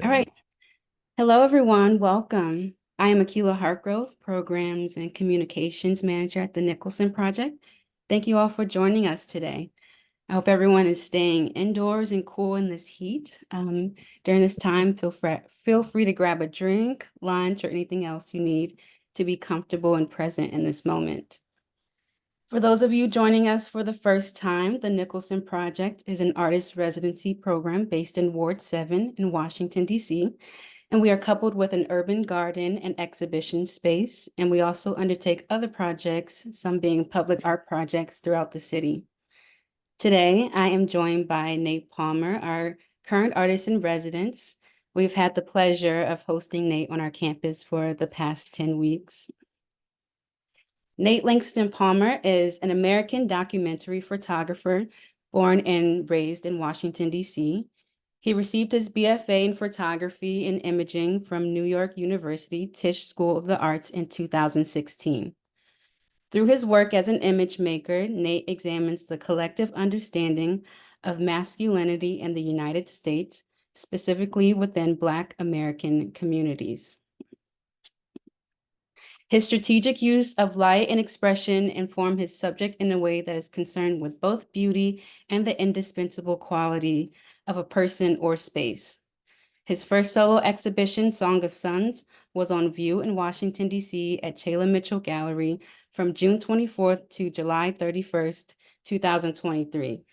All Yeah. right. Hello, everyone. Welcome. I am Akila Hartgrove, Programs and Communications Manager at the Nicholson Project. Thank you all for joining us today. I hope everyone is staying indoors and cool in this heat. During this time, feel free to grab a drink, lunch, or anything else you need to be comfortable and present in this moment. For those of you joining us for the first time, the Nicholson Project is an artist residency program based in Ward 7 in Washington, D.C., and we are coupled with an urban garden and exhibition space, and we also undertake other projects, some being public art projects throughout the city. Today, I am joined by Nate Palmer, our current artist in residence. We've had the pleasure of hosting Nate on our campus for the past 10 weeks. Nate Langston Palmer is an American documentary photographer born and raised in Washington, D.C. He received his BFA in photography and imaging from New York University Tisch School of the Arts in 2016. Through his work as an image maker, Nate examines the collective understanding of masculinity in the United States, specifically within Black American communities. His strategic use of light and expression inform his subject in a way that is concerned with both beauty and the indispensable quality of a person or space. His first solo exhibition, Song of Suns, was on view in Washington, D.C. at Chayla Mitchell Gallery from June 24th to July 31st, 2023.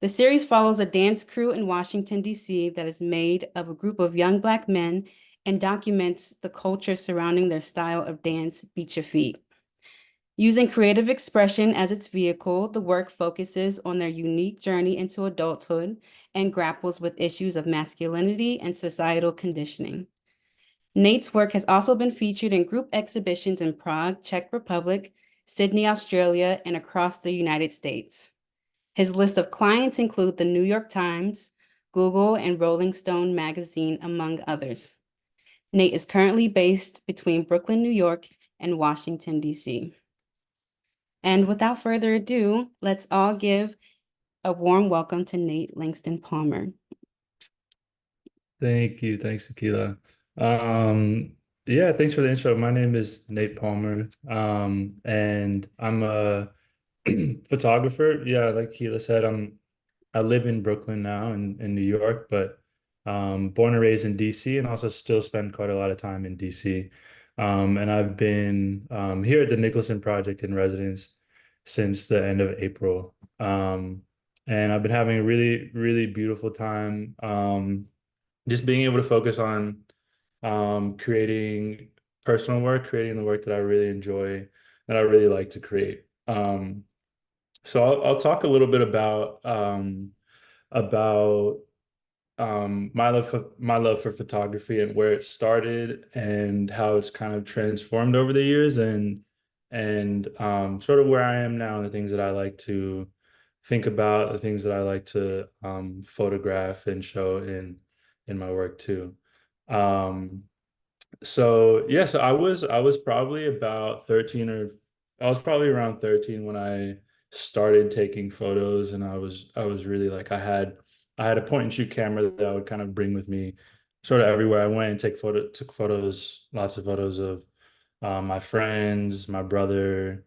The series follows a dance crew in Washington, D.C. that is made of a group of young Black men and documents the culture surrounding their style of dance, Beat Your Feet. Using creative expression as its vehicle, the work focuses on their unique journey into adulthood and grapples with issues of masculinity and societal conditioning. Nate's work has also been featured in group exhibitions in Prague, Czech Republic, Sydney, Australia, and across the United States. His list of clients include the New York Times, Google, and Rolling Stone magazine, among others. Nate is currently based between Brooklyn, New York, and Washington, D.C. And without further ado, let's all give a warm welcome to Nate Langston Palmer. Thank you. Thanks, Akila. Yeah, thanks for the intro. My name is Nate Palmer, and I'm a photographer. Yeah, like Akila said, I live in Brooklyn now in New York, but born and raised in DC, and also still spend quite a lot of time in DC. And I've been here at the Nicholson Project in residence since the end of April. And I've been having a really, really beautiful time. Just being able to focus on creating personal work, creating the work that I really enjoy, that I really like to create. So I'll talk a little bit about my love for photography and where it started and how it's kind of transformed over the years and sort of where I am now and the things that I like to think about, the things that I like to photograph and show in my work too. Um, so yeah, so I was probably about 13 or I was probably around 13 when I started taking photos and I was really like I had a point and shoot camera that I would kind of bring with me sort of everywhere I went and took photos, lots of photos of my friends, my brother,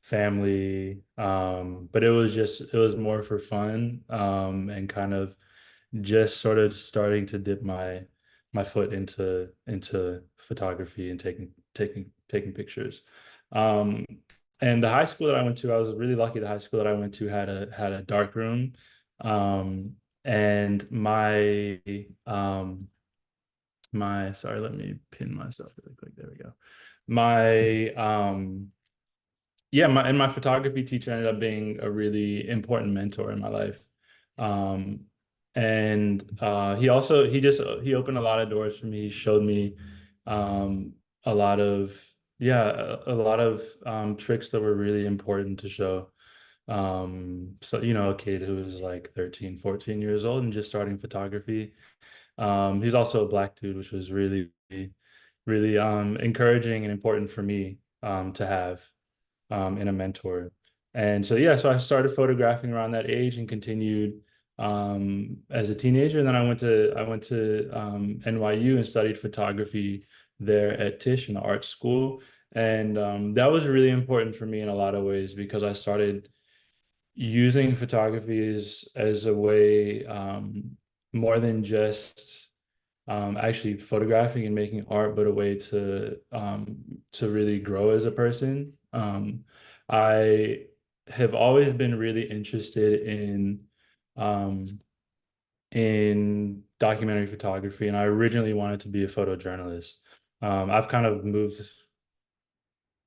family. But it was more for fun and kind of just sort of starting to dip my foot into photography and taking pictures. Um, and the high school that I went to, I was really lucky. The high school that I went to had a dark room, um, and my sorry, let me pin myself really quick. There we go. My yeah, my photography teacher ended up being a really important mentor in my life. Um, and he opened a lot of doors for me. He showed me a lot of a lot of tricks that were really important to show. So a kid who was like 13, 14 years old and just starting photography. He's also a black dude, which was really, really encouraging and important for me to have in a mentor. And so, yeah, so I started photographing around that age and continued as a teenager. And then I went to NYU and studied photography there at Tisch in the art school. And that was really important for me in a lot of ways because I started using photography as a way, more than just actually photographing and making art, but a way to really grow as a person. I have always been really interested um, in documentary photography, and I originally wanted to be a photojournalist. I've kind of moved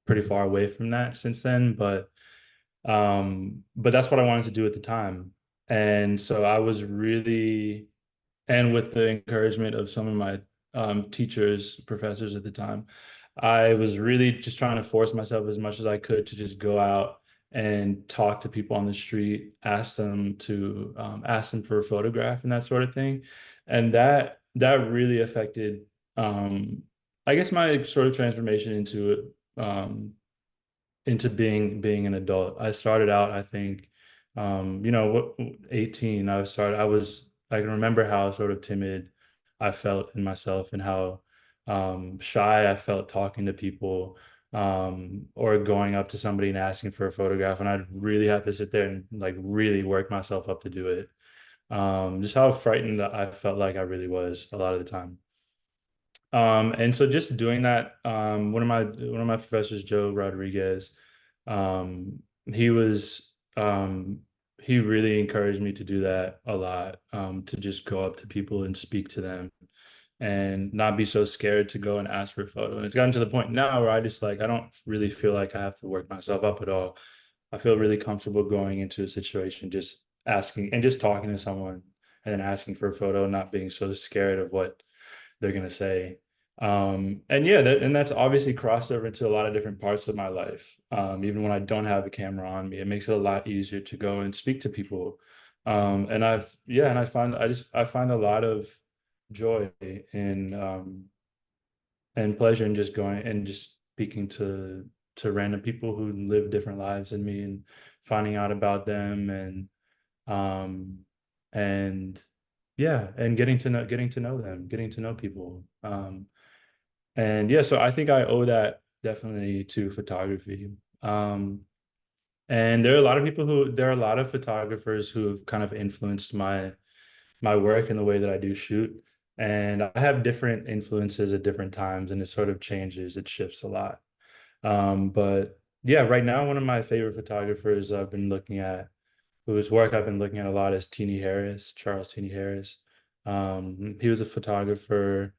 pretty far away from that since then, but that's what I wanted to do at the time. And so I was really, and with the encouragement of some of my teachers, professors at the time, I was really just trying to force myself as much as I could to just go out and talk to people on the street, ask them for a photograph and that sort of thing. And that really affected, I guess, my sort of transformation into being an adult. I started out, I think, 18. I can remember how sort of timid I felt in myself and how shy I felt talking to people, or going up to somebody and asking for a photograph. And I'd really have to sit there and like really work myself up to do it. Just how frightened I felt like I really was a lot of the time. And so just doing that, one of my professors, Joe Rodriguez, um, he was he really encouraged me to do that a lot, to just go up to people and speak to them and not be so scared to go and ask for a photo. And it's gotten to the point now where I don't really feel like I have to work myself up at all. I feel really comfortable going into a situation, just asking and just talking to someone and then asking for a photo, not being so scared of what they're going to say. And yeah, that's obviously crossed over into a lot of different parts of my life. Even when I don't have a camera on me, it makes it a lot easier to go and speak to people. And I find a lot of joy and pleasure in just going and just speaking to random people who live different lives than me and finding out about them um and yeah, and getting to know them, getting to know people. And yeah, so I think I owe that definitely to photography. And there are a lot of photographers who have kind of influenced my work and the way that I do shoot. And I have different influences at different times, and it sort of changes, it shifts a lot. But yeah, right now, one of my favorite photographers whose work I've been looking at a lot is Charles Teeny Harris. He was a photographer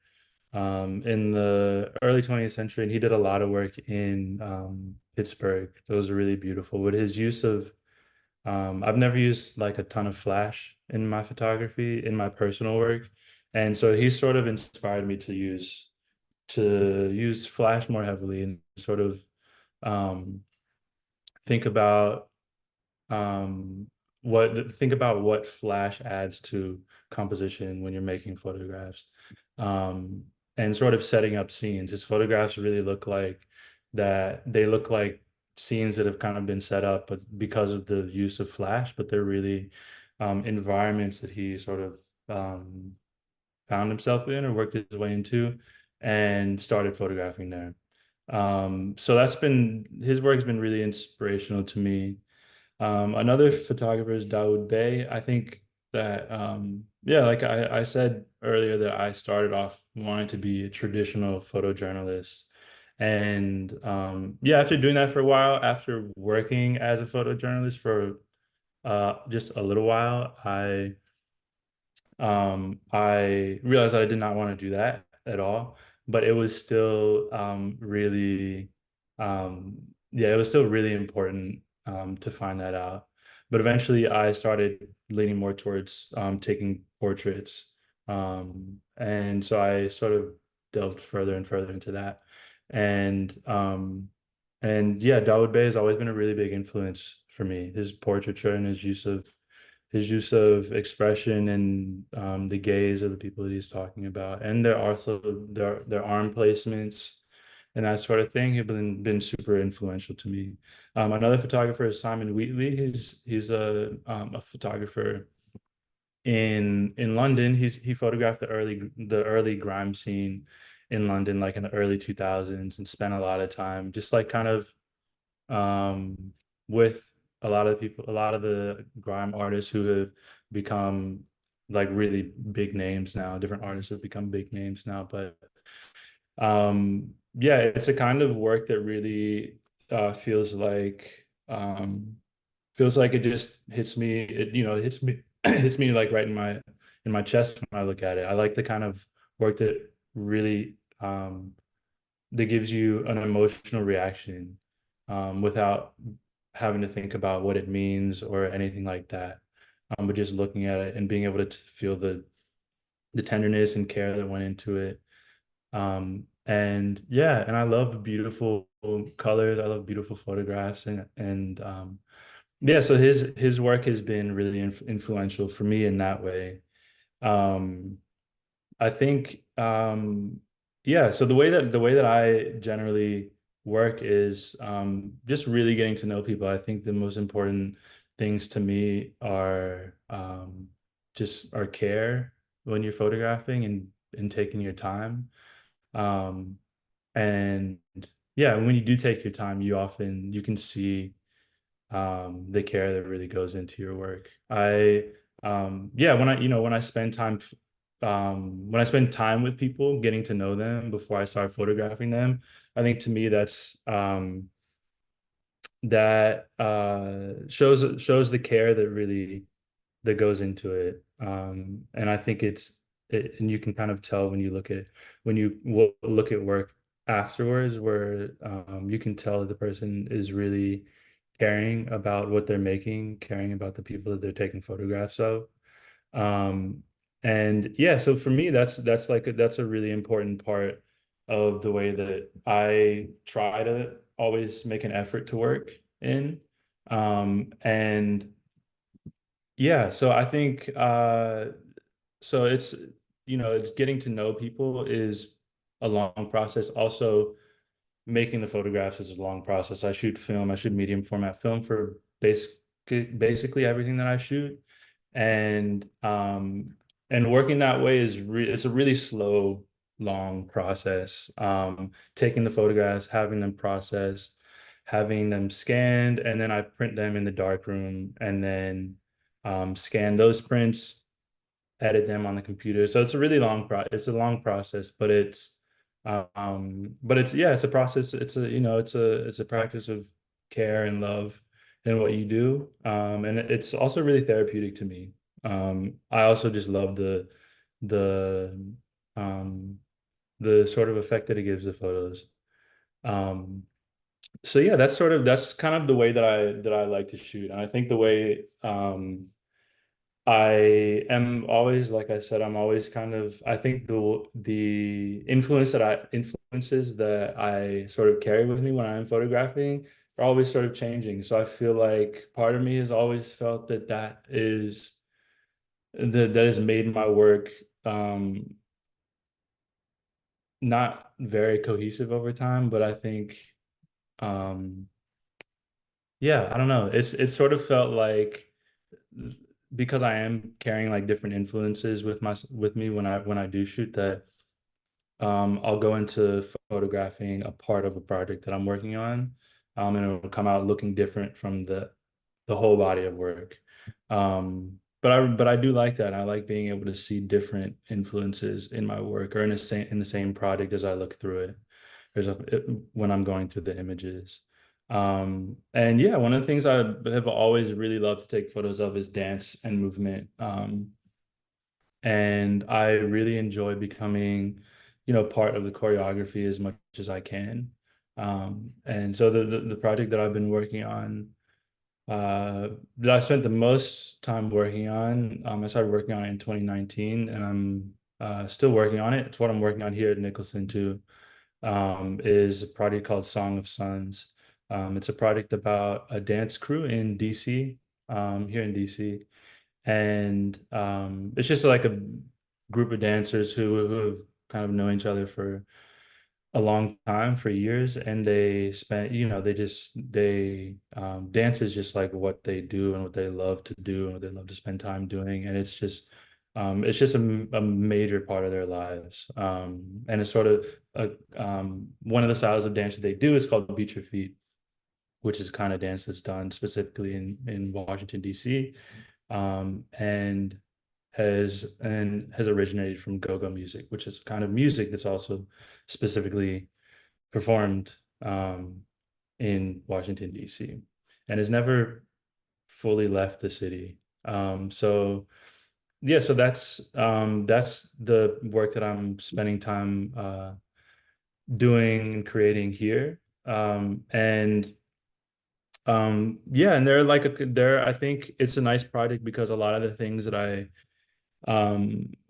in the early 20th century, and he did a lot of work in Pittsburgh. That was really beautiful. With his use of, I've never used like a ton of flash in my photography, in my personal work. And so he sort of inspired me to use flash more heavily and sort of um, think about um, think about what flash adds to composition when you're making photographs, um, and sort of setting up scenes. His photographs really look like that. They look like scenes that have kind of been set up, but because of the use of flash, but they're really environments that he sort of found himself in or worked his way into and started photographing there. So his work has been really inspirational to me. Another photographer is Daoud Bey. I think that, yeah, like I said earlier, that I started off wanting to be a traditional photojournalist. And yeah, after doing that for a while, after working as a photojournalist for just a little while, I realized that I did not want to do that at all, but it was still yeah, it was still really important to find that out. But eventually I started leaning more towards taking portraits. And so I sort of delved further and further into that. And yeah, Dawood Bey has always been a really big influence for me. His portraiture and his use of expression and the gaze of the people that he's talking about, and there are also their arm placements and that sort of thing have been super influential to me. Another photographer is Simon Wheatley. He's a photographer in London. He photographed the early grime scene in London, like in the early 2000s, and spent a lot of time just like kind of um, with a lot of the grime artists who have become like really big names now. Different artists have become big names now, but yeah, it's a kind of work that really feels like it just hits me. It hits me hits me like right in my chest when I look at it. I like the kind of work that really that gives you an emotional reaction without having to think about what it means or anything like that. But just looking at it and being able to feel the tenderness and care that went into it. And yeah, and I love beautiful colors. I love beautiful photographs, and yeah. So his work has been really influential for me in that way. Um, I think yeah, so the way that I generally work is just really getting to know people. I think the most important things to me are just our care when you're photographing and taking your time. Um and yeah, when you do take your time, you can see the care that really goes into your work. Yeah, when I spend time when I spend time with people, getting to know them before I start photographing them, I think to me that shows the care that really that goes into it. And I think and you can kind of tell when you look at work afterwards, where you can tell that the person is really caring about what they're making, caring about the people that they're taking photographs of. Um, and yeah, so for me, that's a really important part of the way that I try to always make an effort to work in. And yeah, so I think so it's getting to know people is a long process. Also, making the photographs is a long process. I shoot film, I shoot medium format film for basically everything that I shoot. And working that way it's a really slow, long process. Taking the photographs, having them processed, having them scanned, and then I print them in the darkroom and then scan those prints, edit them on the computer. So it's a really it's a long process, but it's yeah, it's a process. It's a practice of care and love in what you do. And it's also really therapeutic to me. I also just love the um the sort of effect that it gives the photos. Um, so yeah, that's kind of the way that I like to shoot. And I think the way I am always, like I said, I'm always kind of, I think the influences that I sort of carry with me when I'm photographing are always sort of changing. So I feel like part of me has always felt that has made my work um not very cohesive over time, but I think um yeah, I don't know. It's sort of felt like because I am carrying like different influences with me when I do shoot that I'll go into photographing a part of a project that I'm working on, and it'll come out looking different from the whole body of work. But I do like that. I like being able to see different influences in my work or in the same project as I look through it. When I'm going through the images. And yeah, one of the things I have always really loved to take photos of is dance and movement. And I really enjoy becoming, part of the choreography as much as I can. And so the project that I've been working on, that I spent the most time working on, I started working on it in 2019, and I'm still working on it. It's what I'm working on here at Nicholson too. Is a project called Song of Sons. It's a project about a dance crew in DC, here in DC, and it's just like a group of dancers who have kind of known each other a long time for years, and they spent, dance is just like what they do and what they love to do and what they love to spend time doing, and it's just a major part of their lives. And it's sort of one of the styles of dance that they do is called beat your feet, which is kind of dance that's done specifically in Washington D.C. And has originated from go-go music, which is kind of music that's also specifically performed in Washington D.C. and has never fully left the city. So yeah, so that's the work that I'm spending time doing and creating here. And yeah, and I think it's a nice project because a lot of the things that a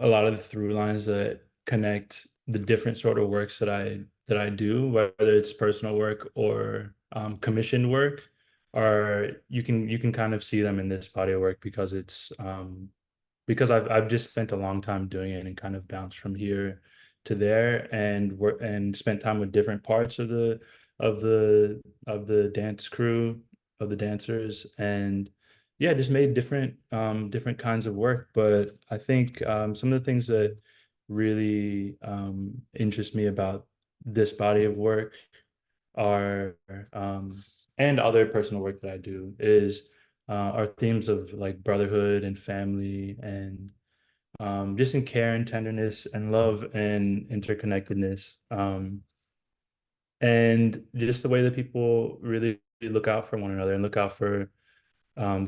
lot of the through lines that connect the different sort of works that I do, whether it's personal work or commissioned work, are you can kind of see them in this body of work because it's because I've just spent a long time doing it and kind of bounced from here to there and work and spent time with different parts of the dance crew, of the dancers, and yeah, just made different kinds of work. But I think some of the things that really interest me about this body of work are and other personal work that I do is are themes of like brotherhood and family and just in care and tenderness and love and interconnectedness, and just the way that people really look out for one another and look out for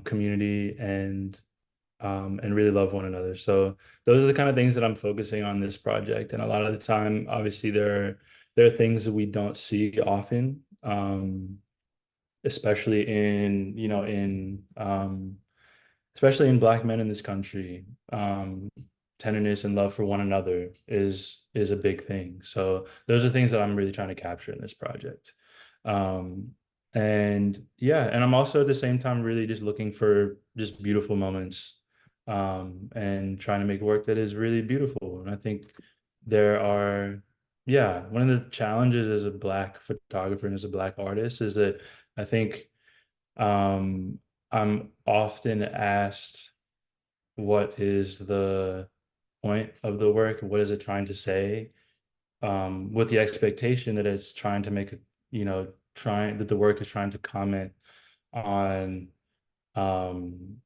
community and really love one another. So those are the kind of things that I'm focusing on this project. And a lot of the time, obviously, there are things that we don't see often, especially in especially in Black men in this country. Tenderness and love for one another is a big thing. So those are things that I'm really trying to capture in this project. Um, and yeah, and I'm also at the same time really just looking for just beautiful moments, and trying to make work that is really beautiful. And I think there are, yeah, one of the challenges as a Black photographer and as a Black artist is that I think um, I'm often asked, what is the point of the work? What is it trying to say? With the expectation that it's trying to make a, trying that the work is trying to comment on um,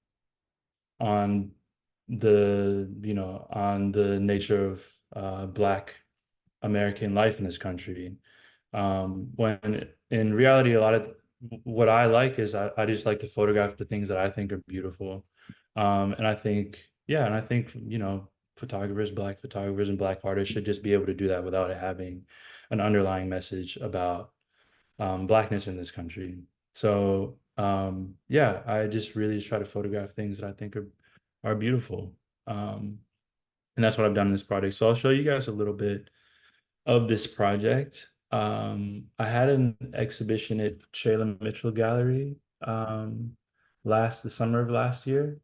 on on the nature of Black American life in this country. When in reality, a lot of what I like is I just like to photograph the things that I think are beautiful. And I think, yeah, and I think, photographers, Black photographers and Black artists should just be able to do that without it having an underlying message about Blackness in this country. So yeah, I just really just try to photograph things that I think are beautiful. Um, and that's what I've done in this project. So I'll show you guys a little bit of this project. I had an exhibition at Shayla Mitchell Gallery the summer of last year.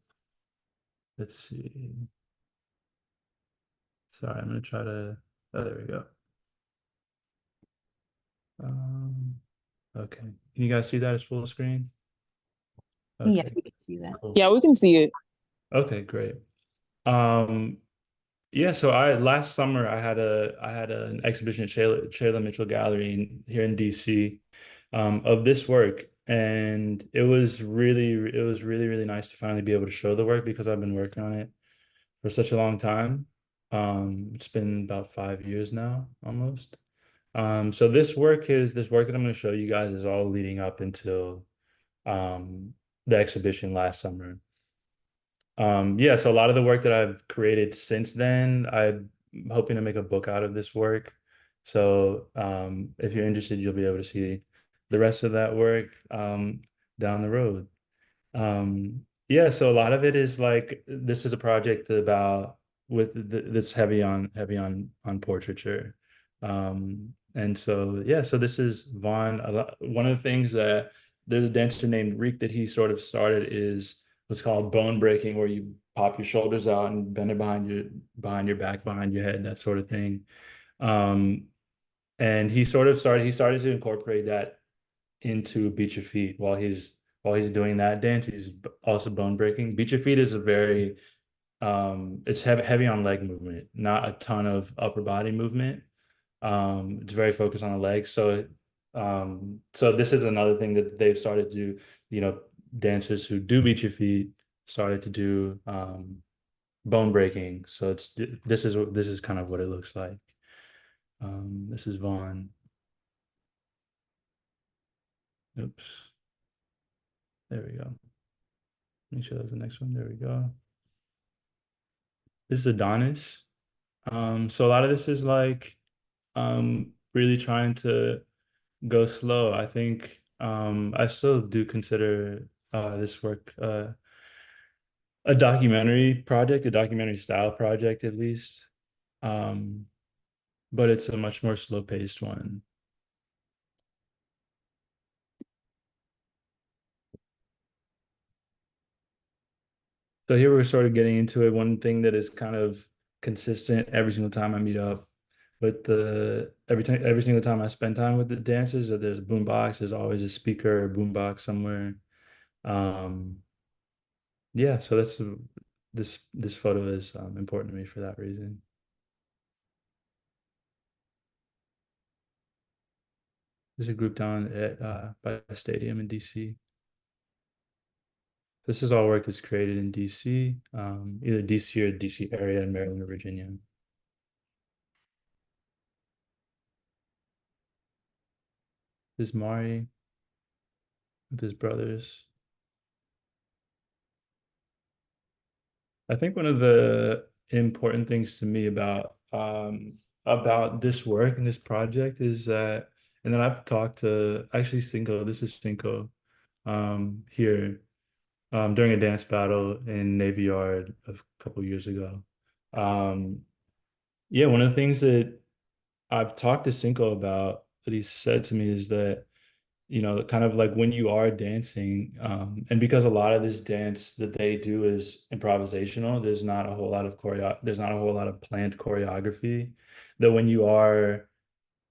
Let's see. Sorry, I'm gonna try to. Oh, there we go. Um, okay. Can you guys see that as full screen? Yeah, Okay, we can see that. cool. Yeah, we can see it. Okay, great. Um, yeah, so I last summer I had an exhibition at Shayla Mitchell Gallery here in DC, of this work, and it was really nice to finally be able to show the work because I've been working on it for such a long time. It's been about 5 years now, almost. So this work that I'm going to show you guys is all leading up until um, the exhibition last summer. Yeah, so a lot of the work that I've created since then, I'm hoping to make a book out of this work. So if you're interested, you'll be able to see the rest of that work down the road. Yeah, so a lot of it is like this is a project about that's heavy on portraiture. And so yeah, so this is one of the things that there's a dancer named Reek that he sort of started is what's called bone breaking, where you pop your shoulders out and bend it behind your back, behind your head, that sort of thing. Um, and he started to incorporate that into Beat Your Feet while he's doing that dance. He's also bone breaking. Beat Your Feet is a very it's heavy on leg movement, not a ton of upper body movement. It's very focused on the legs. So this is another thing that they've started to do. You know, dancers who do Beat Your Feet started to do bone breaking. So this is kind of what it looks like. This is Vaughn. Oops. There we go. Make sure that's the next one. There we go. This is Adonis. So a lot of this is like really trying to go slow. I think I still do consider this work a documentary project, a documentary style project at least. Um, but it's a much more slow paced one. So here we're sort of getting into it. One thing that is kind of consistent every single time I meet up with the every single time I spend time with the dancers, that there's a boombox, there's always a speaker or boombox somewhere. Um, yeah, so this photo is important to me for that reason. There's a group down at by the stadium in DC. This is all work that's created in DC, either DC or DC area in Maryland or Virginia. There's Mari with his brothers. I think one of the important things to me about this work and this project is that, and then I've talked to actually Cinco. This is Cinco here during a dance battle in Navy Yard a couple years ago. Um, yeah, one of the things that I've talked to Cinco about that he said to me is that, you know, kind of like when you are dancing, and because a lot of this dance that they do is improvisational, there's not a whole lot of planned choreography, that when you are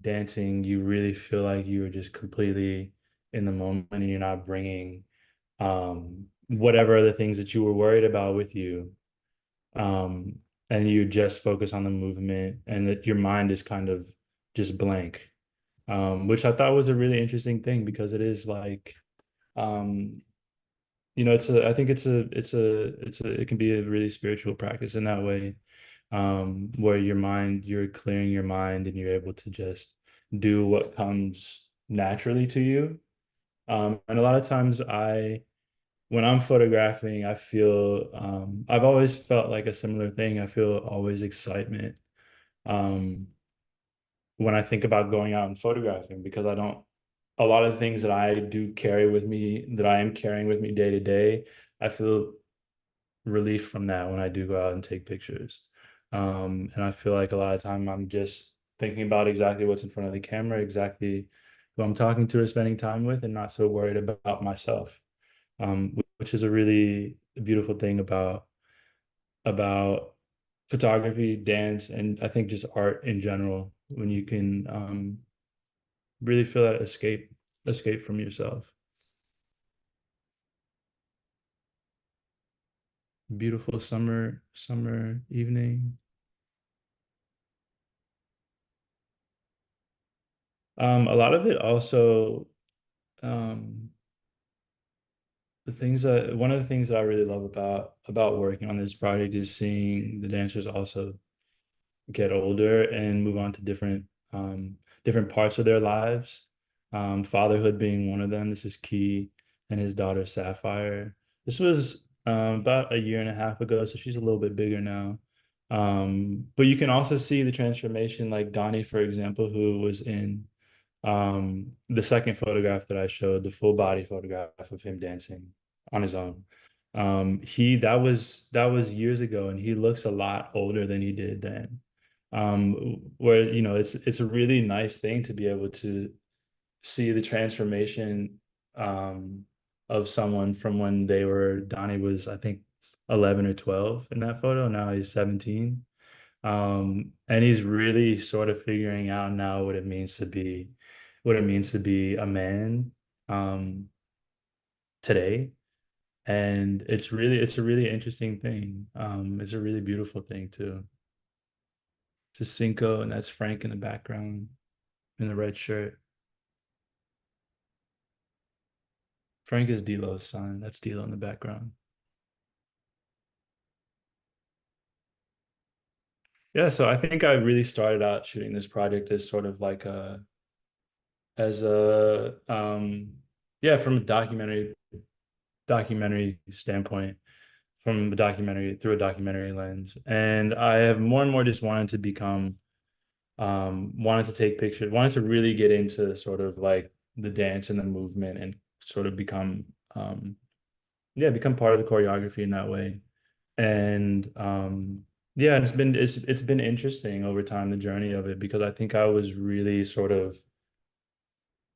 dancing, you really feel like you are just completely in the moment and you're not bringing whatever other things that you were worried about with you. Um, and you just focus on the movement and that your mind is kind of just blank, which I thought was a really interesting thing because it is like, um, you know, I think it can be a really spiritual practice in that way, where you're clearing your mind and you're able to just do what comes naturally to you. And a lot of times when I'm photographing, I've always felt like a similar thing. I feel always excitement. Um, when I think about going out and photographing because a lot of things that I do carry with me, that I am carrying with me day to day, I feel relief from that when I do go out and take pictures. And I feel like a lot of time I'm just thinking about exactly what's in front of the camera, exactly who I'm talking to or spending time with, and not so worried about myself, which is a really beautiful thing about photography, dance, and I think just art in general, when you can really feel that escape from yourself. Beautiful summer evening. A lot of it also, um, one of the things that I really love about working on this project is seeing the dancers also get older and move on to different parts of their lives. Fatherhood being one of them. This is Key and his daughter Sapphire. This was about a year and a half ago, so she's a little bit bigger now. But you can also see the transformation, like Donnie, for example, who was in the second photograph that I showed, the full body photograph of him dancing on his own. That was years ago, and he looks a lot older than he did then. Where you know it's a really nice thing to be able to see the transformation of someone from when Donnie was, I think, 11 or 12 in that photo. Now he's 17. And he's really sort of figuring out now what it means to be a man um, today. And it's a really interesting thing. It's a really beautiful thing too. It's Cinco, and that's Frank in the background in the red shirt. Frank is D'Lo's son. That's D'Lo in the background. Yeah, so I think I really started out shooting this project as sort of like as a yeah, from a documentary standpoint, from a documentary through a documentary lens. And I have more and more just wanted to become wanted to take pictures, wanted to really get into sort of like the dance and the movement and sort of become yeah, become part of the choreography in that way. And yeah, it's been interesting over time, the journey of it, because I think I was really sort of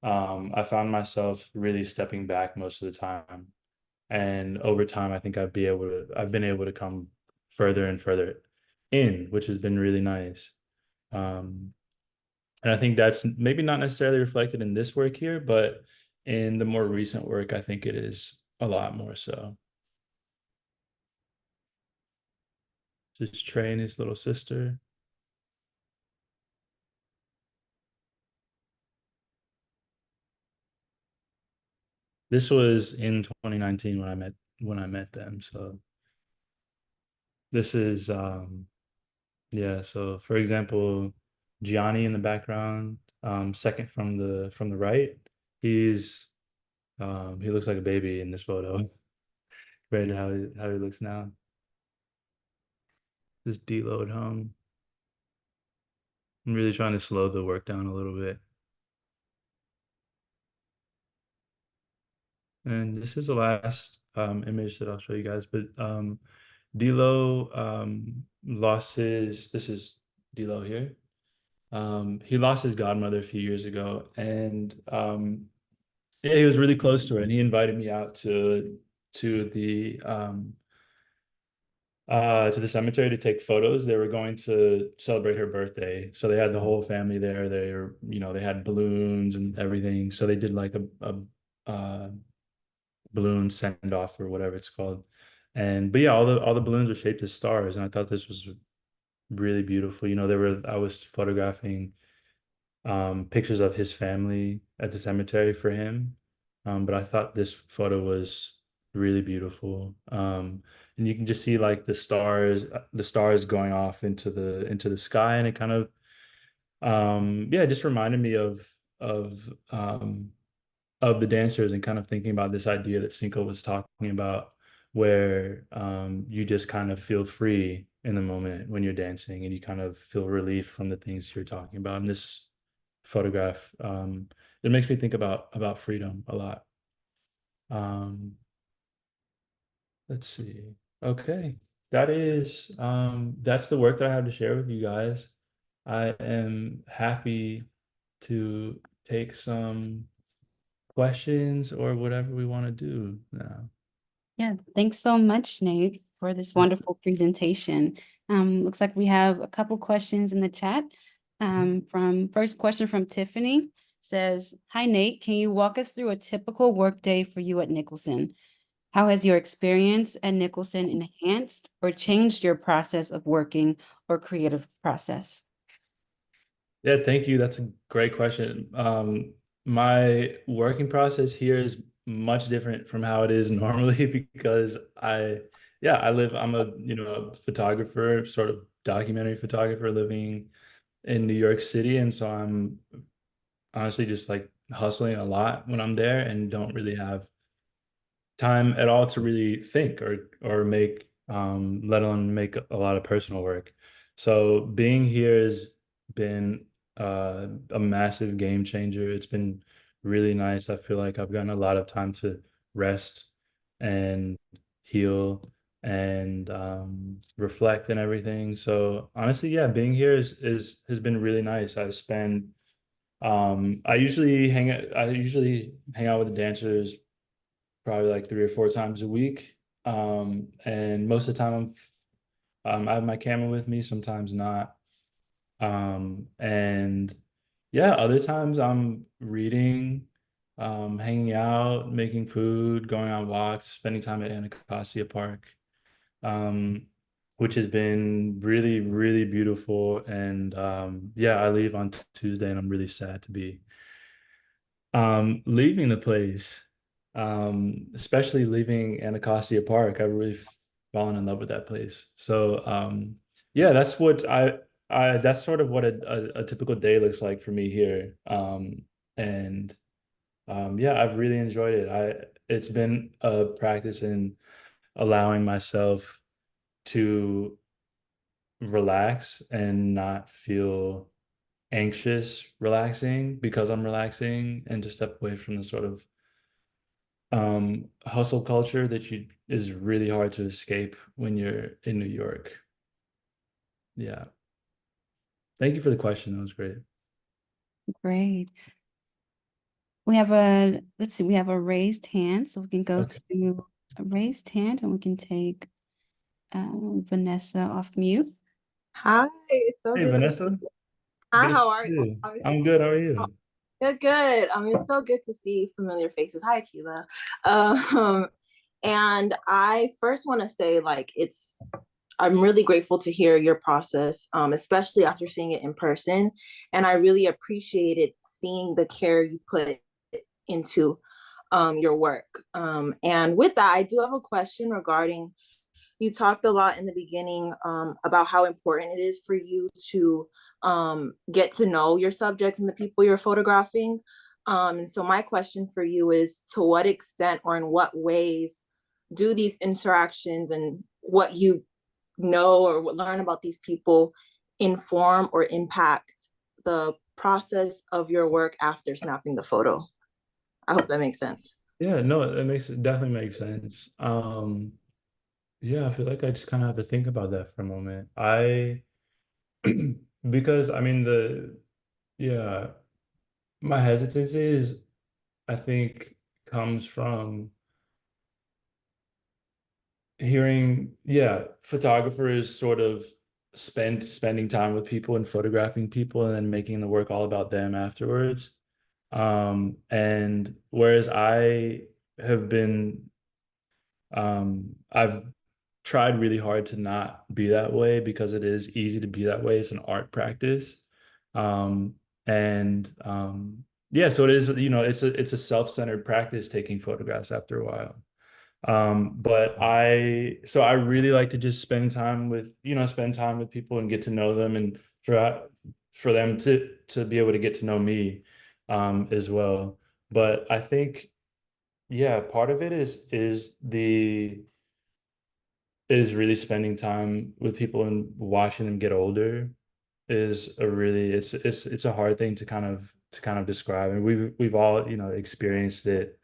I found myself really stepping back most of the time. And over time, I think I've been able to come further and further in, which has been really nice. Um, and I think that's maybe not necessarily reflected in this work here, but in the more recent work, I think it is a lot more so. Just Trey and his little sister. This was in 2019 when I met them. So this is yeah, so for example, Gianni in the background, second from the right, he's he looks like a baby in this photo compared to how he looks now. This deload home. I'm really trying to slow the work down a little bit. And this is the last image that I'll show you guys. But D'Lo lost his. This is D'Lo here. He lost his godmother a few years ago, and yeah, he was really close to her, and he invited me out to to the cemetery to take photos. They were going to celebrate her birthday, so they had the whole family there. They were, they had balloons and everything. So they did like a balloon send off or whatever it's called. And but yeah, all the balloons were shaped as stars, and I thought this was really beautiful. I was photographing pictures of his family at the cemetery for him. But I thought this photo was really beautiful. And you can just see like the stars going off into the sky, and it kind of yeah, it just reminded me of the dancers and kind of thinking about this idea that Cinco was talking about, where you just kind of feel free in the moment when you're dancing, and you kind of feel relief from the things you're talking about. And this photograph, it makes me think about freedom a lot. Um, let's see. Okay. That's the work that I have to share with you guys. I am happy to take some questions or whatever we want to do now. Yeah, thanks so much, Nate, for this wonderful presentation. Looks like we have a couple questions in the chat. From first question from Tiffany says, "Hi Nate, can you walk us through a typical workday for you at Nicholson? How has your experience at Nicholson enhanced or changed your process of working or creative process?" Yeah, thank you. That's a great question. My working process here is much different from how it is normally because I'm a photographer, sort of documentary photographer living in New York City. And so I'm honestly just like hustling a lot when I'm there and don't really have time at all to really think or make let alone make a lot of personal work. So being here has been a massive game changer. It's been really nice. I feel like I've gotten a lot of time to rest and heal and reflect and everything. So honestly, yeah, being here is has been really nice. I usually hang out with the dancers probably like 3 or 4 times a week. And most of the time I have my camera with me, sometimes not. And yeah, other times I'm reading, hanging out, making food, going on walks, spending time at Anacostia Park, um, which has been really, really beautiful. And yeah, I leave on Tuesday and I'm really sad to be leaving the place, especially leaving Anacostia Park. I really fallen in love with that place. So yeah, that's sort of what a typical day looks like for me here. And yeah, I've really enjoyed it. It's been a practice in allowing myself to relax and not feel anxious relaxing because I'm relaxing, and to step away from the sort of hustle culture that you is really hard to escape when you're in New York. Yeah. Thank you for the question. That was great. Great. We have a, let's see, we have a raised hand, so we can go Okay. to a raised hand and we can take Vanessa off mute. Hi, it's so Hey, good to see Vanessa. you. Good Hi, to see how are you? you. Obviously, I'm good. How are oh, you? good, good. It's so good to see familiar faces. Hi, Akila. Um, and I first want to say, I'm really grateful to hear your process, especially after seeing it in person. And I really appreciated seeing the care you put into your work. And with that, I do have a question regarding, you talked a lot in the beginning about how important it is for you to get to know your subjects and the people you're photographing. And so my question for you is, to what extent or in what ways do these interactions and what you know or learn about these people inform or impact the process of your work after snapping the photo? I hope that makes sense. Yeah, no, it definitely makes sense. Yeah, I feel like I just kind of have to think about that for a moment. Because I mean yeah, my hesitancy is, I think, comes from hearing, yeah, photographers sort of spending time with people and photographing people and then making the work all about them afterwards. And whereas I have been, I've tried really hard to not be that way because it is easy to be that way. It's an art practice. Um, and yeah, so it is, it's a self-centered practice taking photographs after a while. But so I really like to just spend time with people and get to know them, and for them to be able to get to know me, as well. But I think, yeah, part of it is really spending time with people and watching them get older is a really it's a hard thing to kind of describe. And we've all, experienced it.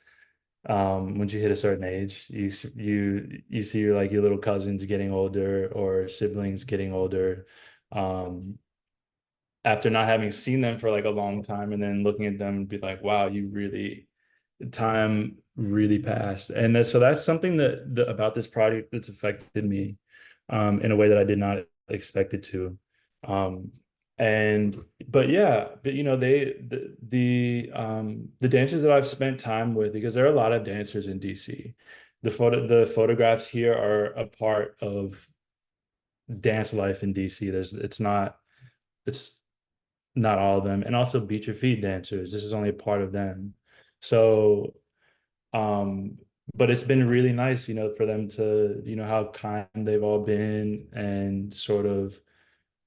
Once you hit a certain age, you see your little cousins getting older or siblings getting older, um, after not having seen them for like a long time, and then looking at them and be like, wow, time really passed. And so that's something about this project that's affected me, in a way that I did not expect it to. Um, and but yeah, but the dancers that I've spent time with, because there are a lot of dancers in DC. The photographs here are a part of dance life in DC. It's not all of them, and also Beat Your Feet dancers. This is only a part of them. So um, but it's been really nice, for them to, how kind they've all been, and sort of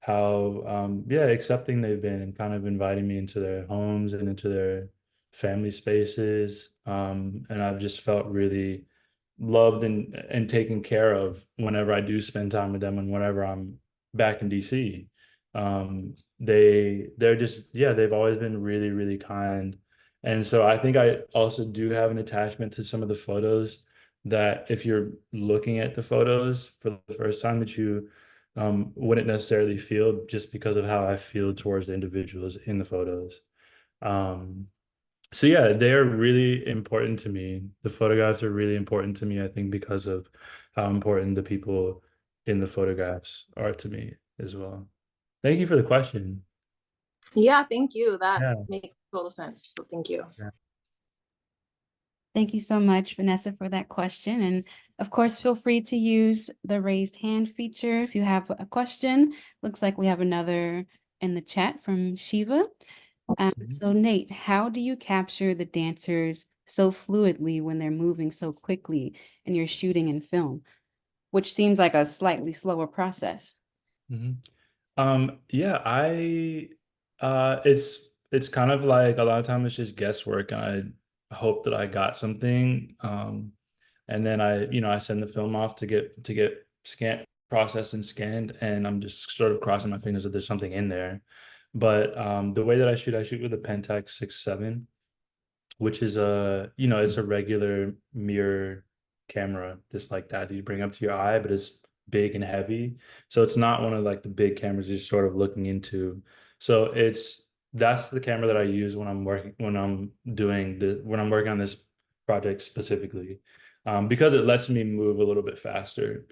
how, yeah, accepting they've been, and kind of inviting me into their homes and into their family spaces. And I've just felt really loved and taken care of whenever I do spend time with them, and whenever I'm back in DC. They're just, yeah, they've always been really, really kind. And so I think I also do have an attachment to some of the photos, that if you're looking at the photos for the first time, that you wouldn't necessarily feel, just because of how I feel towards the individuals in the photos. Um, so yeah, they're really important to me. The photographs are really important to me, I think, because of how important the people in the photographs are to me as well. Thank you for the question. Yeah, thank you. That Yeah. makes total sense. So thank you. Yeah. Thank you so much, Vanessa, for that question. And of course, feel free to use the raised hand feature if you have a question. Looks like we have another in the chat from Shiva. So Nate, how do you capture the dancers so fluidly when they're moving so quickly and you're shooting in film, which seems like a slightly slower process? Mhm. Yeah, it's kind of like a lot of times it's just guesswork, and I hope that I got something. And then I send the film off to get scanned, processed and scanned, and I'm just sort of crossing my fingers that there's something in there. But the way that I shoot with a Pentax 6.7, which is it's a regular mirror camera, just like that you bring up to your eye, but it's big and heavy. So it's not one of like the big cameras you're sort of looking into. So that's the camera that I use when I'm working on this project specifically, because it lets me move a little bit faster.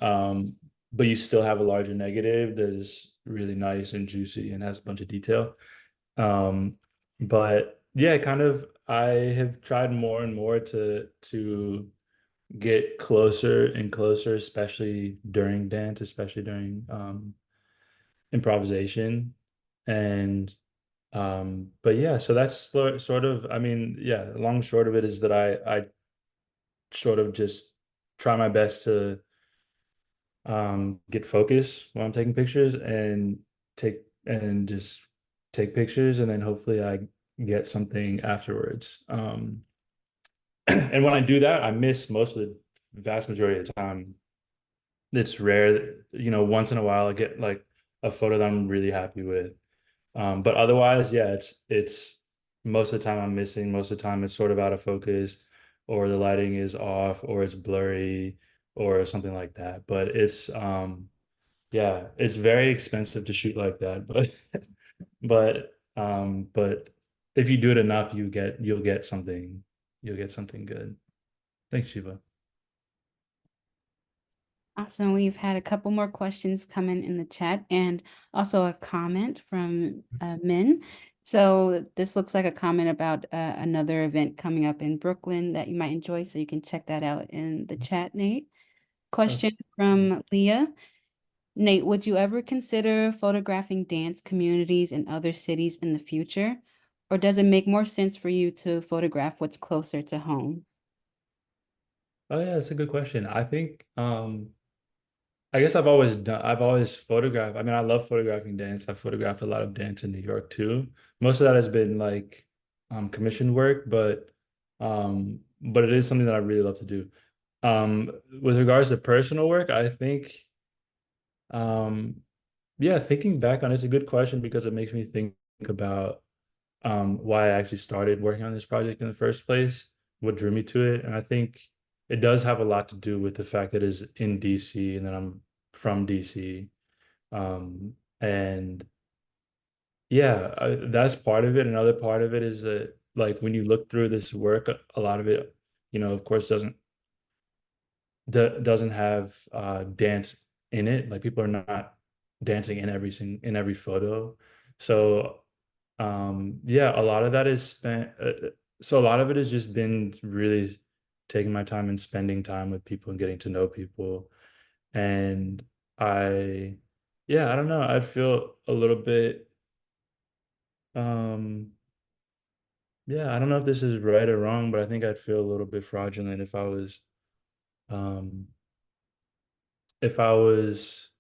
Um, but you still have a larger negative that is really nice and juicy and has a bunch of detail. Um, but yeah, kind of I have tried more and more to get closer and closer, especially during dance, especially during improvisation. And but yeah, so that's sort of, I mean, yeah, long and short of it is that I sort of just try my best to get focus while I'm taking pictures, and just take pictures, and then hopefully I get something afterwards. And when I do that, I miss most of the vast majority of the time. It's rare that, once in a while I get like a photo that I'm really happy with. But otherwise, yeah, it's most of the time I'm missing. Most of the time it's sort of out of focus, or the lighting is off, or it's blurry, or something like that. But yeah, it's very expensive to shoot like that, but but if you do it enough, you'll get something good. Thanks, Shiva. Awesome. We've had a couple more questions come in the chat and also a comment from Min. So this looks like a comment about another event coming up in Brooklyn that you might enjoy. So you can check that out in the chat, Nate. Okay. Question from Leah. Nate, would you ever consider photographing dance communities in other cities in the future? Or does it make more sense for you to photograph what's closer to home? Oh yeah, that's a good question. I think I guess I've always photographed. I mean, I love photographing dance. I've photographed a lot of dance in New York too. Most of that has been like commissioned work, but it is something that I really love to do. With regards to personal work, I think um yeah, thinking back on it's a good question because it makes me think about why I actually started working on this project in the first place, what drew me to it. And I think it does have a lot to do with the fact that it's in DC and that I'm from DC. And yeah, that's part of it. Another part of it is that, like, when you look through this work, a lot of it, of course, doesn't have dance in it. Like, people are not dancing in every photo. So yeah, a lot of that is spent so a lot of it has just been really taking my time and spending time with people and getting to know people. And I yeah, I don't know, I feel a little bit um yeah, I don't know if this is right or wrong, but I think I'd feel a little bit fraudulent um if I was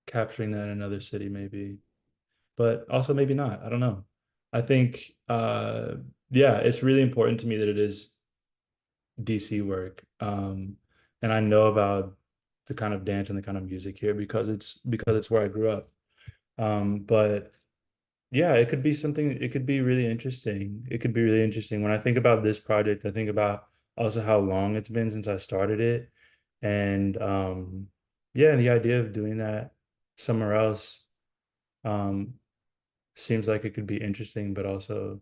capturing that in another city, maybe, but also maybe not. I don't know. I think yeah, it's really important to me that it is DC work. And I know about the kind of dance and the kind of music here because it's where I grew up. But yeah, it could be really interesting. It could be really interesting. When I think about this project, I think about also how long it's been since I started it. And yeah, and the idea of doing that somewhere else um seems like it could be interesting, but also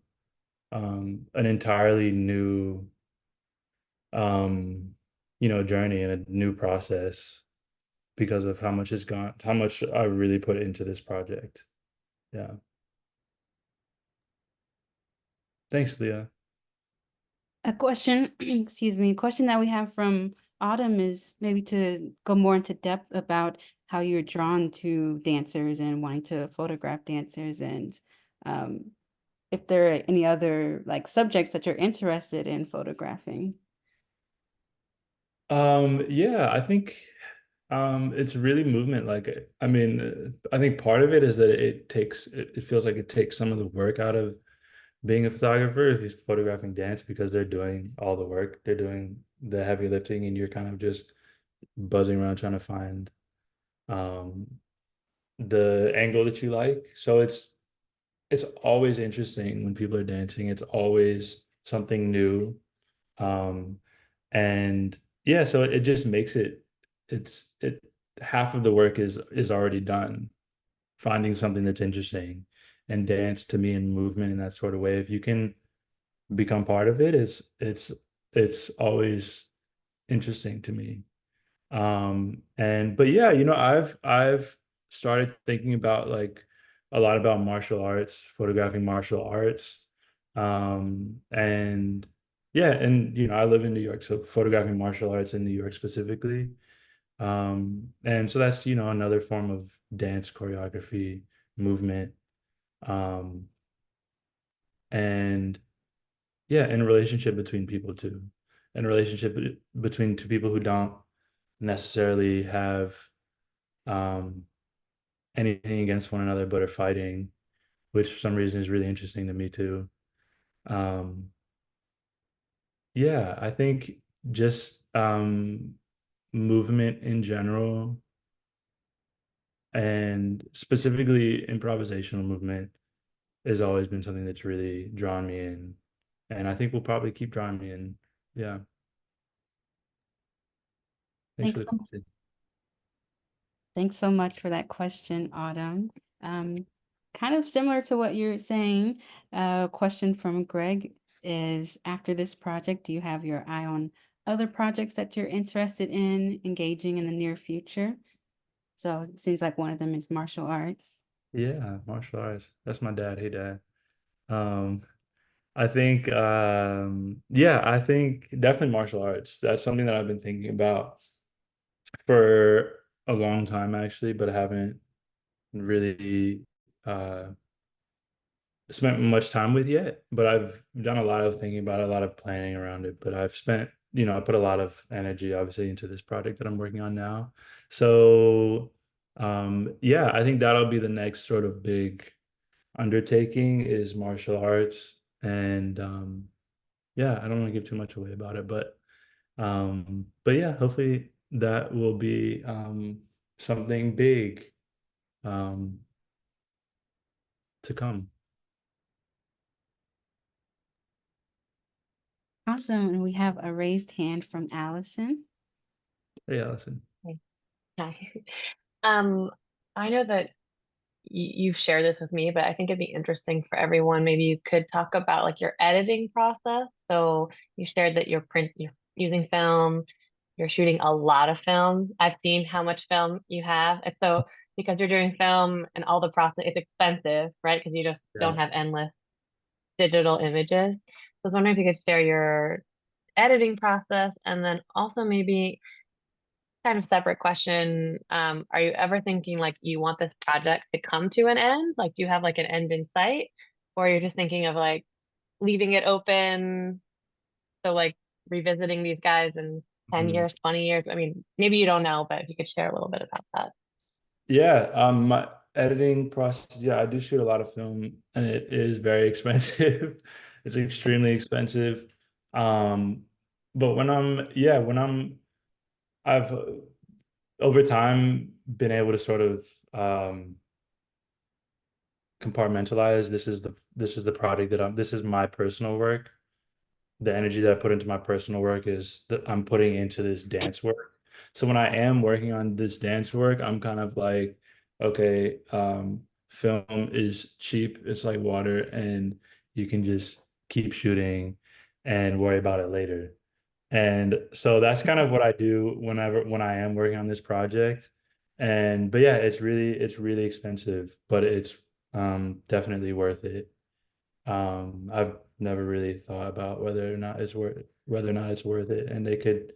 an entirely new journey and a new process. because of how much has gone, how much I really put into this project. Yeah. Thanks, Leah. A question, excuse me, a question that we have from Autumn is maybe to go more into depth about how you're drawn to dancers and wanting to photograph dancers, and um, if there are any other like subjects that you're interested in photographing. Yeah, I think it's really movement. Like, I mean, I think part of it is that it feels like it takes some of the work out of being a photographer if he's photographing dance, because they're doing all the work, they're doing the heavy lifting, and you're kind of just buzzing around trying to find um the angle that you like. So it's always interesting when people are dancing. It's always something new. Um, and yeah, so it just makes it half of the work is already done, finding something that's interesting. And dance to me and movement in that sort of way, if you can become part of it, it's always interesting to me. And but yeah, I've started thinking about like a lot about martial arts, photographing martial arts. And yeah, and I live in New York, so photographing martial arts in New York specifically. And so that's, another form of dance choreography, movement. Um, and yeah, and relationship between people too. And relationship between two people who don't necessarily have um, anything against one another but are fighting, which for some reason is really interesting to me too. Um, yeah, I think just movement in general, and specifically improvisational movement, has always been something that's really drawn me in, and I think will probably keep drawing me in. Yeah, thanks for Thanks the so, question. thanks so much for that question, Autumn. Um, Kind of similar to what you're saying, a question from Greg is, after this project, do you have your eye on other projects that you're interested in engaging in the near future? So it seems like one of them is martial arts. Yeah, martial arts. That's my dad. Hey, dad. Um, yeah, I think definitely martial arts. That's something that I've been thinking about for a long time actually, but I haven't really uh spent much time with yet. But I've done a lot of thinking about it, a lot of planning around it. But I've spent, I put a lot of energy obviously into this project that I'm working on now. So yeah, I think that'll be the next sort of big undertaking, is martial arts. And yeah, I don't want to give too much away about it, but yeah, hopefully that will be something big um to come. Awesome. And we have a raised hand from Allison. Hey, Allison. Okay. Hi. Um, I know that you've shared this with me, but I think it'd be interesting for everyone. Maybe you could talk about like your editing process. So you shared that you're using film, you're shooting a lot of film. I've seen how much film you have. And so because you're doing film and all the process, it's expensive, right? Because you just Yeah. don't have endless digital images. So I was wondering if you could share your editing process, and then also maybe kind of separate question. Are you ever thinking like you want this project to come to an end? Like, do you have like an end in sight? Or you're just thinking of like leaving it open? So like revisiting these guys in 10 Mhm. years, 20 years? I mean, maybe you don't know, but if you could share a little bit about that. Yeah, my editing process, yeah, I do shoot a lot of film and it is very expensive. It's extremely expensive. Um, but I've over time been able to sort of compartmentalize. This is the product that this is my personal work. The energy that I put into my personal work is that I'm putting into this dance work. So when I am working on this dance work, I'm kind of like, okay, film is cheap. It's like water, and you can just keep shooting and worry about it later. And so that's kind of what I do when I am working on this project. but yeah, it's really expensive, but it's definitely worth it. I've never really thought about whether or not it's worth it, and they could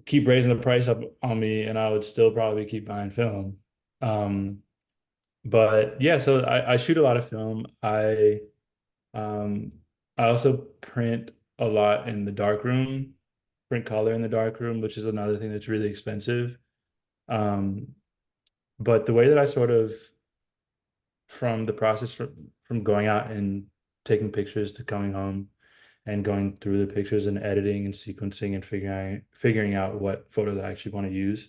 keep raising the price up on me, and I would still probably keep buying film. Um, but yeah, so I shoot a lot of film. Um, I also print a lot in the dark room, print color in the dark room, which is another thing that's really expensive. Um, but the way that I sort of from the process from going out and taking pictures to coming home and going through the pictures and editing and sequencing and figuring out what photos I actually want to use.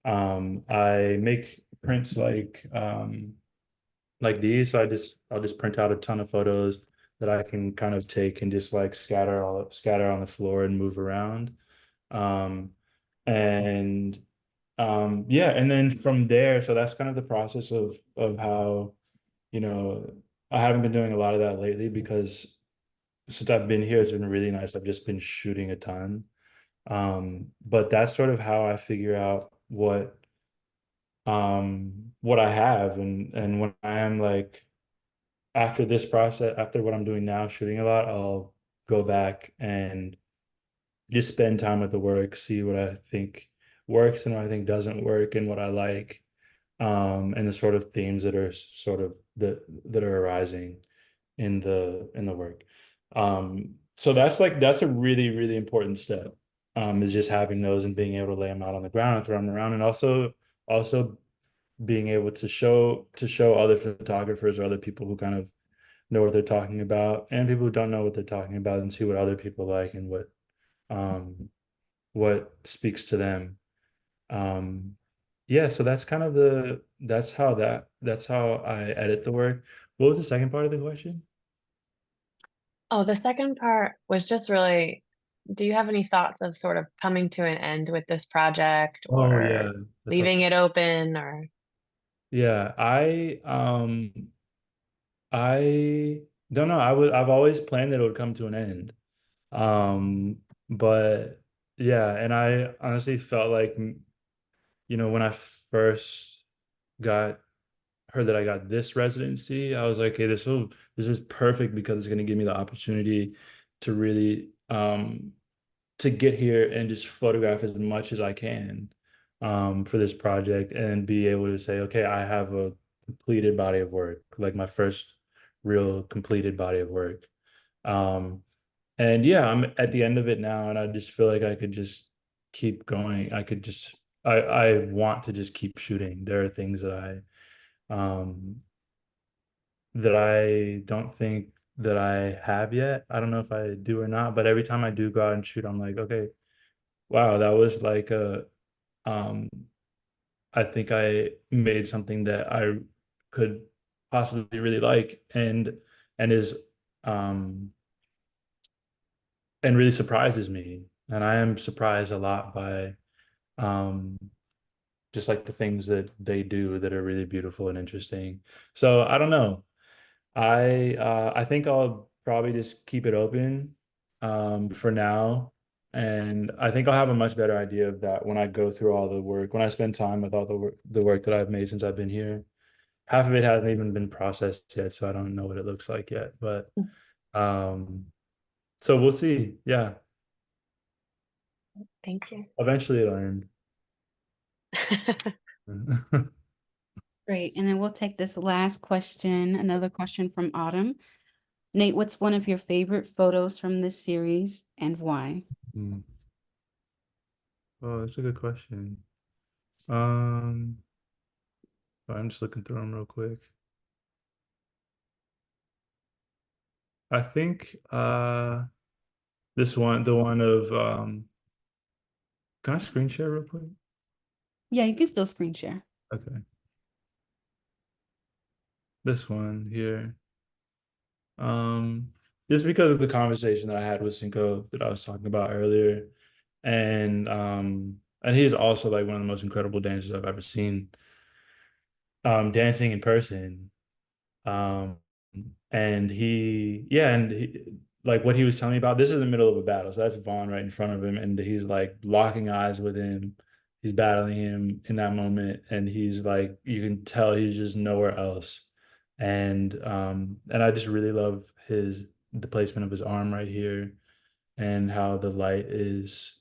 I make prints like these. So I'll just print out a ton of photos that I can kind of take and just like scatter on the floor and move around. Um, and yeah, and then from there, so that's kind of the process of how, you know, I haven't been doing a lot of that lately because since I've been here, it's been really nice. I've just been shooting a ton. But that's sort of how I figure out what I have, and when I am like after this process, after what I'm doing now, shooting a lot, I'll go back and just spend time with the work, see what I think works and what I think doesn't work and what I like, and the sort of themes that are sort of that are arising in the work. So that's a really, really important step, is just having those and being able to lay them out on the ground and throw them around, and also being able to show other photographers or other people who kind of know what they're talking about and people who don't know what they're talking about and see what other people like and what speaks to them. Um, yeah, so that's kind of that's how I edit the work. What was the second part of the question? Oh, the second part was just really, do you have any thoughts of sort of coming to an end with this project Oh yeah, or that's leaving also it open or yeah. I don't know. I've always planned that it would come to an end. But yeah, and I honestly felt like, when I first got heard that I got this residency, I was like, okay, this is perfect because it's going to give me the opportunity to really to get here and just photograph as much as I can for this project and be able to say, okay, I have a completed body of work, like my first real completed body of work. Um, and yeah, I'm at the end of it now, and I just feel like I could just keep going. I want to just keep shooting. There are things um that I don't think that I have yet. I don't know if I do or not, but every time I do go out and shoot, I'm like, okay, wow, that was like a um I think I made something that I could possibly really like and is um and really surprises me. And I am surprised a lot by um just like the things that they do that are really beautiful and interesting. So I don't know. I think I'll probably just keep it open for now. And I think I'll have a much better idea of that when I go through all the work, when I spend time with all the work that I've made since I've been here. Half of it hasn't even been processed yet, so I don't know what it looks like yet. But um, so we'll see. Yeah, thank you. eventually it'll end. Great. And then we'll take this last question, another question from Autumn. Nate, what's one of your favorite photos from this series and why? Hmm. Oh, that's a good question. Um, I'm just looking through them real quick. I think the one of can I screen share real quick? Yeah, you can still screen share. Okay. This one here. Um, just because of the conversation that I had with Cinco that I was talking about earlier. And he's also like one of the most incredible dancers I've ever seen. Dancing in person. Um, and like what he was telling me about, this is in the middle of a battle. So that's Vaughn right in front of him, and he's like locking eyes with him he's battling him in that moment, and he's like, you can tell he's just nowhere else. And I just really love the placement of his arm right here, and how the light is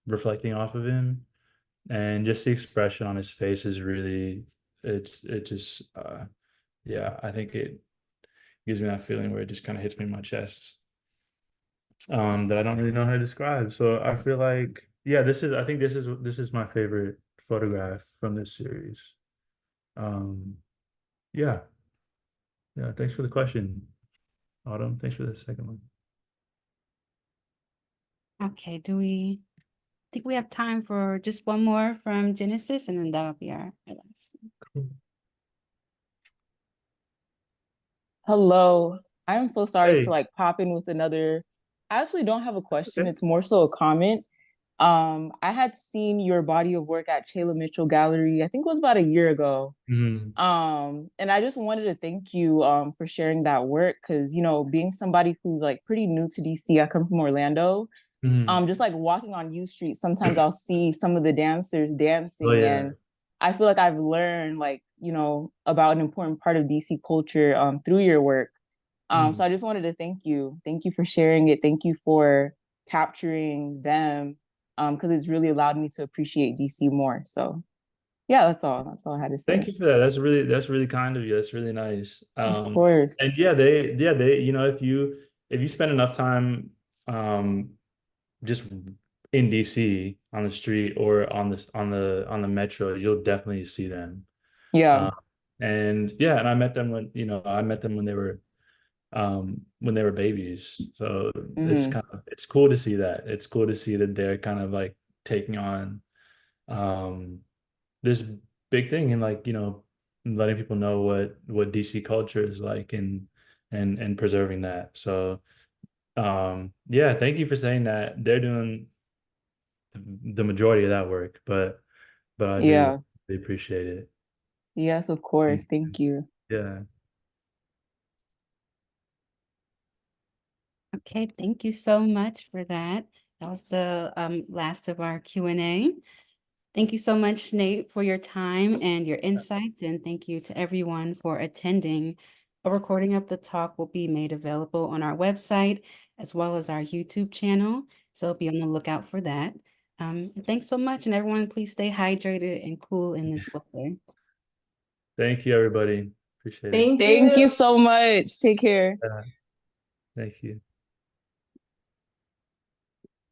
reflecting off of him, and just the expression on his face is really, it just yeah, I think it gives me that feeling where it just kind of hits me in my chest, that I don't really know how to describe. So I feel like, yeah, I think this is my favorite photograph from this series. Um, yeah, yeah. Thanks for the question, Autumn. Thanks for the second one. Okay, do we think we have time for just one more from Genesis, and then that'll be our last one. Cool. Hello. I am so sorry to Hey. like pop in with another. I actually don't have a question. Okay. It's more so a comment. I had seen your body of work at Chayla Mitchell Gallery, I think it was about a year ago. Mhm. And I just wanted to thank you for sharing that work because, you know, being somebody who's like pretty new to DC, I come from Orlando. Mhm. Just like walking on U Street, sometimes I'll see some of the dancers Oh dancing, yeah. and I feel like I've learned like, you know, about an important part of DC culture through your work. So I just wanted to thank you. Thank you for sharing it. Thank you for capturing them because it's really allowed me to appreciate DC more. So yeah, that's all. That's all I had to Thank say. you for that. That's really kind of you. That's really nice. Of course. And they, you know, if you spend enough time um just in DC on the street or on this on the metro, you'll definitely see them. Yeah. Um, and yeah, and I met them I met them when they were babies. So Hmm. it's cool to see that. It's cool to see that they're kind of like taking on um this big thing, and like, letting people know what DC culture is like, and preserving that. So yeah, thank you for saying that. They're doing the majority of that work, but I do Yeah. really appreciate it. Yes, of Thank course. you. Thank you. Yeah. Okay, thank you so much for that. That was the last of our Q&A. Thank you so much, Nate, for your time and your insights, and thank you to everyone for attending. A recording of the talk will be made available on our website as well as our YouTube channel, so be on the lookout for that. Thanks so much, and everyone, please stay hydrated and cool in this weather. Thank you, everybody. Appreciate it. Thank Thank you you. so much. Take care. Yeah. Thank you.